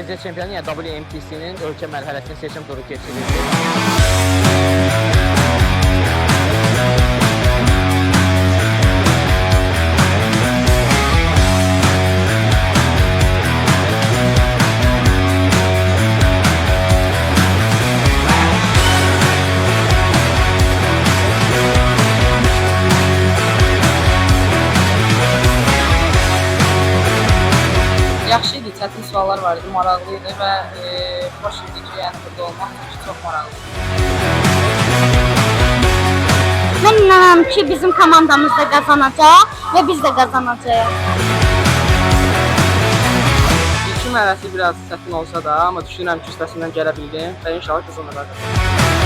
derəcə çempionu, yəni WMTC-nin ölkə mərhələsinin seçim turu keçirildi. Yaxşı idi, çətin suallar var idi, maraqlı idi və xoş idi ki, yəni burada olmaq çox maraqlı. Mən inanıram ki, bizim komandamız da qazanacaq və biz də qazanacağıq. İlkin mərhələsi biraz çətin olsa da, amma düşünürəm ki, üstəsindən gələ bildim və inşallah qızılmedal qazanacağıq.